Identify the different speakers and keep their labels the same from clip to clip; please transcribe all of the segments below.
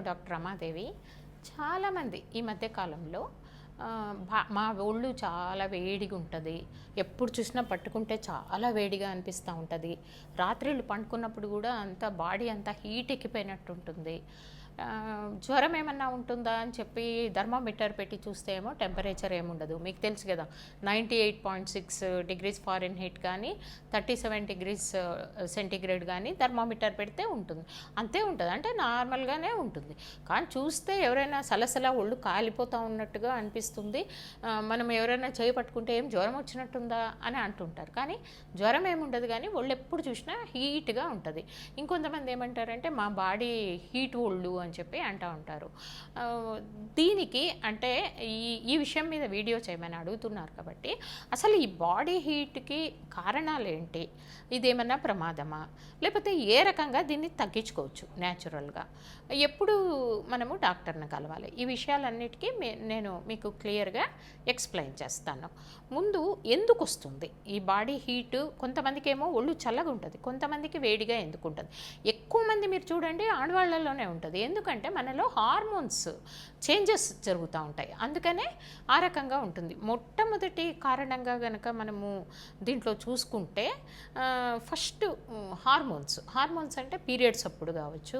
Speaker 1: Doctor Ramadevi. చాలామంది ఈ మధ్య కాలంలో మా ఒళ్ళు చాలా వేడిగా ఉంటుంది, ఎప్పుడు చూసినా పట్టుకుంటే చాలా వేడిగా అనిపిస్తూ ఉంటుంది, రాత్రిళ్ళు పండుకున్నప్పుడు కూడా అంతా బాడీ అంతా హీట్ ఎక్కిపోయినట్టు ఉంటుంది, జ్వరం ఏమన్నా ఉంటుందా అని చెప్పి థర్మామీటర్ పెట్టి చూస్తే ఏమో టెంపరేచర్ ఏముండదు. మీకు తెలుసు కదా, 98.6 డిగ్రీస్ ఫారెన్హీట్ కానీ 37 డిగ్రీస్ సెంటీగ్రేడ్ కానీ థర్మామీటర్ పెడితే ఉంటుంది, అంతే ఉంటుంది, అంటే నార్మల్గానే ఉంటుంది. కానీ చూస్తే ఎవరైనా సలసల ఒళ్ళు కాలిపోతూ ఉన్నట్టుగా అనిపిస్తుంది. మనం ఎవరైనా చేయి పట్టుకుంటే ఏం జ్వరం వచ్చినట్టుందా అని అంటుంటారు, కానీ జ్వరం ఏముండదు, కానీ ఒళ్ళు ఎప్పుడు చూసినా హీట్గా ఉంటుంది. ఇంకొంతమంది ఏమంటారంటే మా బాడీ హీట్ ఒళ్ళు అని చెప్పి అంటూ ఉంటారు. దీనికి అంటే ఈ విషయం మీద వీడియో చేయమని అడుగుతున్నారు కాబట్టి, అసలు ఈ బాడీ హీట్కి కారణాలు ఏంటి, ఇదేమన్నా ప్రమాదమా, లేకపోతే ఏ రకంగా దీన్ని తగ్గించుకోవచ్చు న్యాచురల్గా, ఎప్పుడు మనము డాక్టర్ని కలవాలి, ఈ విషయాలన్నిటికీ నేను మీకు క్లియర్గా ఎక్స్ప్లెయిన్ చేస్తాను. ముందు ఎందుకు వస్తుంది ఈ బాడీ హీట్? కొంతమందికి ఏమో ఒళ్ళు చల్లగా ఉంటుంది, కొంతమందికి వేడిగా ఎందుకు ఉంటుంది. ఎక్కువ మంది మీరు చూడండి ఆడవాళ్ళలోనే ఉంటుంది, ఎందుకంటే మనలో హార్మోన్స్ చేంజెస్ జరుగుతూ ఉంటాయి, అందుకనే ఆ రకంగా ఉంటుంది. మొట్టమొదటి కారణంగా కనుక మనము దీంట్లో చూసుకుంటే ఫస్ట్ హార్మోన్స్ అంటే పీరియడ్స్ అప్పుడు కావచ్చు,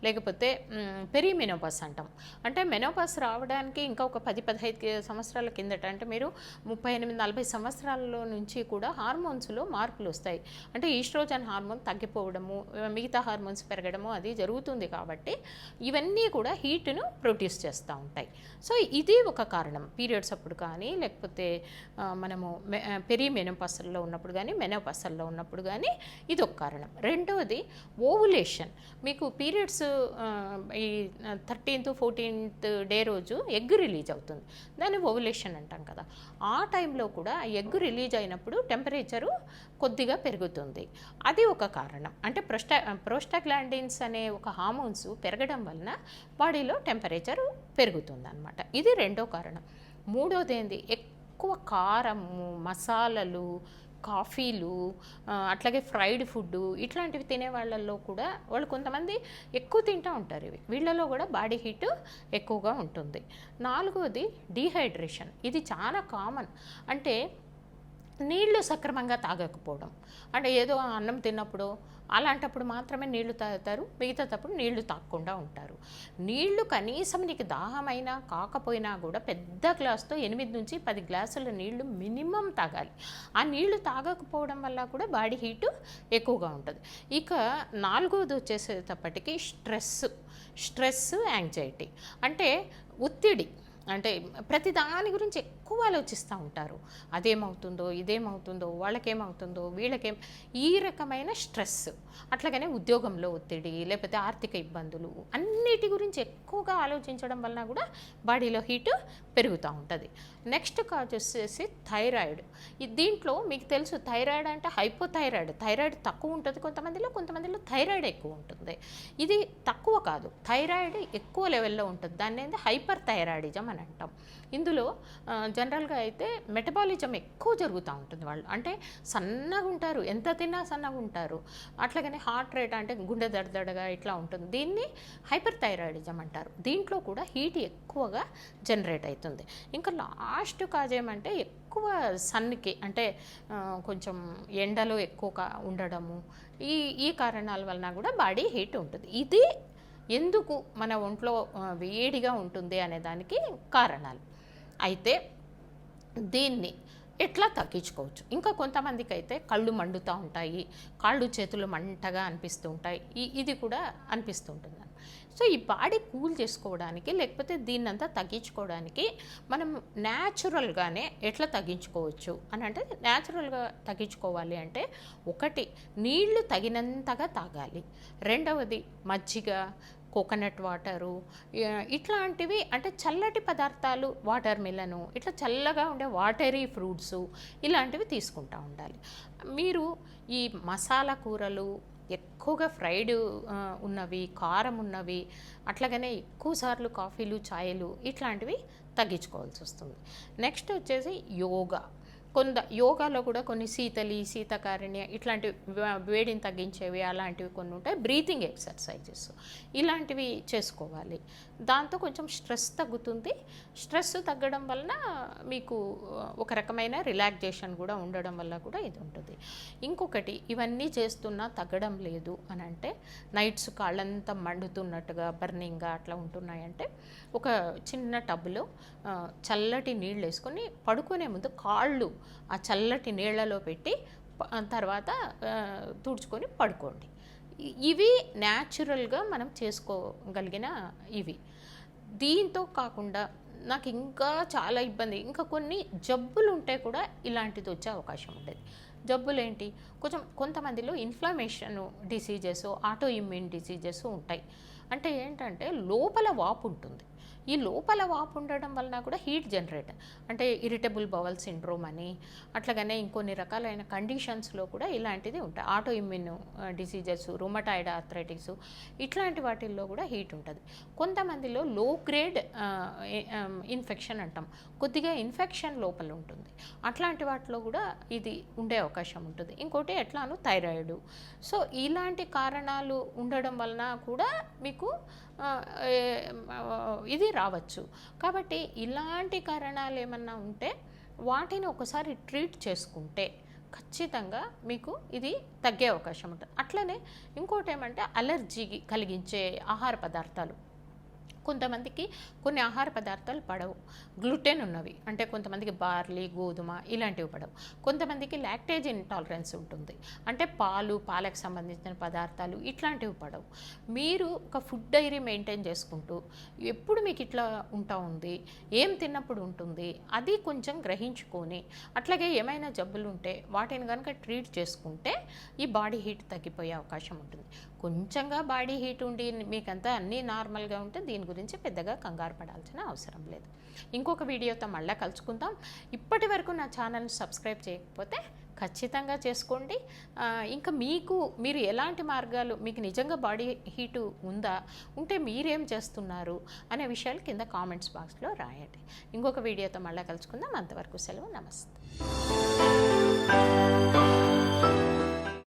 Speaker 1: లేకపోతే పెరిమెనోపాస్ అంటాం. అంటే మెనోపాస్ రావడానికి ఇంకా ఒక 10-15 సంవత్సరాల కిందట, అంటే మీరు 38-40 సంవత్సరాల నుంచి కూడా హార్మోన్స్లో మార్పులు వస్తాయి. అంటే ఈస్ట్రోజన్ హార్మోన్ తగ్గిపోవడము, మిగతా హార్మోన్స్ పెరగడము అది జరుగుతుంది. కాబట్టి ఇవన్నీ కూడా హీట్ను ప్రొడ్యూస్ చేస్తూ ఉంటాయి. సో ఇది ఒక కారణం, పీరియడ్స్ అప్పుడు కానీ, లేకపోతే మనము పెరిమెనోపాస్లో ఉన్నప్పుడు కానీ, మెనోపాస్లో ఉన్నప్పుడు కానీ ఇది ఒక కారణం. రెండవది ఓవులేషన్. మీకు పీరియడ్స్ ఈ 13th 14th డే రోజు ఎగ్ రిలీజ్ అవుతుంది, దాన్ని ఓవులేషన్ అంటాం కదా. ఆ టైంలో కూడా ఎగ్ రిలీజ్ అయినప్పుడు టెంపరేచరు కొద్దిగా పెరుగుతుంది, అది ఒక కారణం. అంటే ప్రోస్టాగ్లాండిన్స్ అనే ఒక హార్మోన్స్ పెరగడం వలన బాడీలో టెంపరేచరు పెరుగుతుంది అన్నమాట. ఇది రెండో కారణం. మూడోది ఏంది, ఎక్కువ కారము, మసాలాలు, కాఫీలు, అట్లాగే ఫ్రైడ్ ఫుడ్ ఇట్లాంటివి తినే వాళ్ళల్లో కూడా వాళ్ళు కొంతమంది ఎక్కువ తింటూ ఉంటారు, వీళ్ళలో కూడా బాడీ హీట్ ఎక్కువగా ఉంటుంది. నాలుగోది డీహైడ్రేషన్. ఇది చాలా కామన్. అంటే నీళ్లు సక్రమంగా తాగకపోవడం, అంటే ఏదో అన్నం తిన్నప్పుడు అలాంటప్పుడు మాత్రమే నీళ్లు తాగుతారు, మిగతాటప్పుడు నీళ్లు తాగకుండా ఉంటారు. నీళ్లు కనీసం నీకు దాహమైనా కాకపోయినా కూడా పెద్ద గ్లాస్తో 8-10 గ్లాసుల నీళ్లు మినిమం తాగాలి. ఆ నీళ్లు తాగకపోవడం వల్ల కూడా బాడీ హీటు ఎక్కువగా ఉంటుంది. ఇక నాలుగోది వచ్చేసేటప్పటికి స్ట్రెస్ యాంగ్జైటీ, అంటే ఒత్తిడి. అంటే ప్రతి దాని గురించి ఎక్కువ ఆలోచిస్తూ ఉంటారు, అదేమవుతుందో ఇదేమవుతుందో వాళ్ళకేమవుతుందో వీళ్ళకేం, ఈ రకమైన స్ట్రెస్. అట్లాగనే ఉద్యోగంలో ఒత్తిడి, లేకపోతే ఆర్థిక ఇబ్బందులు, అన్నిటి గురించి ఎక్కువగా ఆలోచించడం వలన కూడా బాడీలో హీటు పెరుగుతూ ఉంటుంది. నెక్స్ట్ కాజ్ వచ్చేసి థైరాయిడ్. దీంట్లో మీకు తెలుసు, థైరాయిడ్ అంటే హైపోథైరాయిడ్, థైరాయిడ్ తక్కువ ఉంటుంది కొంతమందిలో థైరాయిడ్ ఎక్కువ ఉంటుంది. ఇది తక్కువ కాదు, థైరాయిడ్ ఎక్కువ లెవెల్లో ఉంటుంది, దాన్ని ఏంది హైపర్ థైరాయిడిజం అని అంటాం. ఇందులో జనరల్గా అయితే మెటబాలిజం ఎక్కువ జరుగుతూ ఉంటుంది, వాళ్ళు అంటే సన్నగా ఉంటారు, ఎంత తిన్నా సన్నగా ఉంటారు. అట్లాగనే హార్ట్ రేట్ అంటే గుండె దడదడగా ఇట్లా ఉంటుంది, దీన్ని హైపర్ థైరాయిడిజం అంటారు. దీంట్లో కూడా హీట్ ఎక్కువగా జనరేట్ అవుతుంది. ఇంకా లాస్ట్ కాజ్ ఏమంటే ఎక్కువ సన్కి, అంటే కొంచెం ఎండలో ఎక్కువగా ఉండడము, ఈ కారణాల వలన కూడా బాడీ హీట్ ఉంటుంది. ఇది ఎందుకు మన ఒంట్లో వేడిగా ఉంటుంది అనే దానికి కారణాలు. అయితే దీన్ని ఎట్లా తగ్గించుకోవచ్చు? ఇంకా కొంతమందికి అయితే కళ్ళు మండుతూ ఉంటాయి, కాళ్ళు చేతులు మంటగా అనిపిస్తూ ఉంటాయి, ఇది కూడా అనిపిస్తుంటుంది. సో ఈ బాడీ కూల్ చేసుకోవడానికి, లేకపోతే దీన్నంతా తగ్గించుకోవడానికి మనం న్యాచురల్గానే ఎట్లా తగ్గించుకోవచ్చు అని అంటే, న్యాచురల్గా తగ్గించుకోవాలి అంటే ఒకటి నీళ్లు తగినంతగా తాగాలి, రెండవది మజ్జిగ, కోకోనట్ వాటరు, ఇట్లాంటివి అంటే చల్లటి పదార్థాలు, వాటర్ మిలను, ఇట్లా చల్లగా ఉండే వాటరీ ఫ్రూట్స్ ఇలాంటివి తీసుకుంటూ ఉండాలి. మీరు ఈ మసాలా కూరలు, ఎక్కువగా ఫ్రైడ్ ఉన్నవి, కారం ఉన్నవి, అట్లాగనే ఎక్కువసార్లు కాఫీలు, ఛాయలు ఇట్లాంటివి తగ్గించుకోవాల్సి వస్తుంది. నెక్స్ట్ వచ్చేసి యోగా. యోగాలో కూడా కొన్ని శీతకారిణ్య ఇట్లాంటి వేడిని తగ్గించేవి అలాంటివి కొన్ని ఉంటాయి. బ్రీతింగ్ ఎక్సర్సైజెస్ ఇలాంటివి చేసుకోవాలి. దాంతో కొంచెం స్ట్రెస్ తగ్గుతుంది. స్ట్రెస్ తగ్గడం వలన మీకు ఒక రకమైన రిలాక్సేషన్ కూడా ఉండడం వల్ల కూడా ఇది ఉంటుంది. ఇంకొకటి, ఇవన్నీ చేస్తున్నా తగ్గడం లేదు అని అంటే, నైట్స్ కాళ్ళంతా మండుతున్నట్టుగా బర్నింగ్గా అట్లా ఉంటున్నాయంటే, ఒక చిన్న టబ్లో చల్లటి నీళ్ళు వేసుకొని పడుకునే ముందు కాళ్ళు ఆ చల్లటి నీళ్ళలో పెట్టి తర్వాత తుడుచుకొని పడుకోండి. ఇవి న్యాచురల్గా మనం చేసుకోగలిగిన ఇవి. దీంతో కాకుండా నాకు ఇంకా చాలా ఇబ్బంది, ఇంకా కొన్ని జబ్బులు ఉంటే కూడా ఇలాంటిది వచ్చే అవకాశం ఉండేది. జబ్బులు ఏంటి, కొంతమందిలో inflammation diseases, auto immune diseases ఉంటాయి. అంటే ఏంటంటే లోపల వాపు ఉంటుంది. ఈ లోపల వాపు ఉండడం వలన కూడా హీట్ జనరేట్, అంటే ఇరిటబుల్ బవల్ సిండ్రోమ్ అని, అట్లాగనే ఇంకొన్ని రకాలైన కండిషన్స్లో కూడా ఇలాంటిది ఉంటాయి. Auto immune diseases, rheumatoid arthritis ఇట్లాంటి వాటిల్లో కూడా హీట్ ఉంటుంది. కొంతమందిలో లో గ్రేడ్ ఇన్ఫెక్షన్ అంటాం, కొద్దిగా ఇన్ఫెక్షన్ లోపల ఉంటుంది. అట్లాంటి వాటిలో కూడా ఇది ఉండే అవకాశం ఉంటుంది. ఇంకోటి ఎట్లానో థైరాయిడ్. సో ఇలాంటి కారణాలు ఉండడం వలన కూడా మీకు ఇది రావచ్చు. కాబట్టి ఇలాంటి కారణాలు ఏమన్నా ఉంటే వాటిని ఒకసారి ట్రీట్ చేసుకుంటే ఖచ్చితంగా మీకు ఇది తగ్గే అవకాశం ఉంటుంది. అట్లనే ఇంకోటి ఏమంటే అలర్జీ కలిగించే ఆహార పదార్థాలు. కొంతమందికి కొన్ని ఆహార పదార్థాలు పడవు, గ్లూటెన్ ఉన్నవి, అంటే కొంతమందికి బార్లీ, గోధుమ ఇలాంటివి పడవు. కొంతమందికి లాక్టేజ్ ఇంటాలరెన్స్ ఉంటుంది, అంటే పాలకు సంబంధించిన పదార్థాలు ఇట్లాంటివి పడవు. మీరు ఒక ఫుడ్ డైరీ మెయింటైన్ చేసుకుంటూ ఎప్పుడు మీకు ఇట్లా ఉంది, ఏం తిన్నప్పుడు ఉంటుంది, అది కొంచెం గ్రహించుకొని, అట్లాగే ఏమైనా జబ్బులు ఉంటే వాటిని కనుక ట్రీట్ చేసుకుంటే ఈ బాడీ హీట్ తగ్గిపోయే అవకాశం ఉంటుంది. కొంచెంగా బాడీ హీట్ ఉండి మీకంతా అన్నీ నార్మల్గా ఉంటే దీని గురించి పెద్దగా కంగారు పడాల్సిన అవసరం లేదు. ఇంకొక వీడియోతో మళ్ళీ కలుసుకుందాం. ఇప్పటి వరకు నా ఛానల్ని సబ్స్క్రైబ్ చేయకపోతే ఖచ్చితంగా చేసుకోండి. ఇంకా మీరు ఎలాంటి మార్గాలు, మీకు నిజంగా బాడీ హీటు ఉంటే మీరేం చేస్తున్నారు అనే విషయాలు కింద కామెంట్స్ బాక్స్లో రాయండి. ఇంకొక వీడియోతో మళ్ళీ కలుసుకుందాం. అంతవరకు సెలవు. నమస్తే.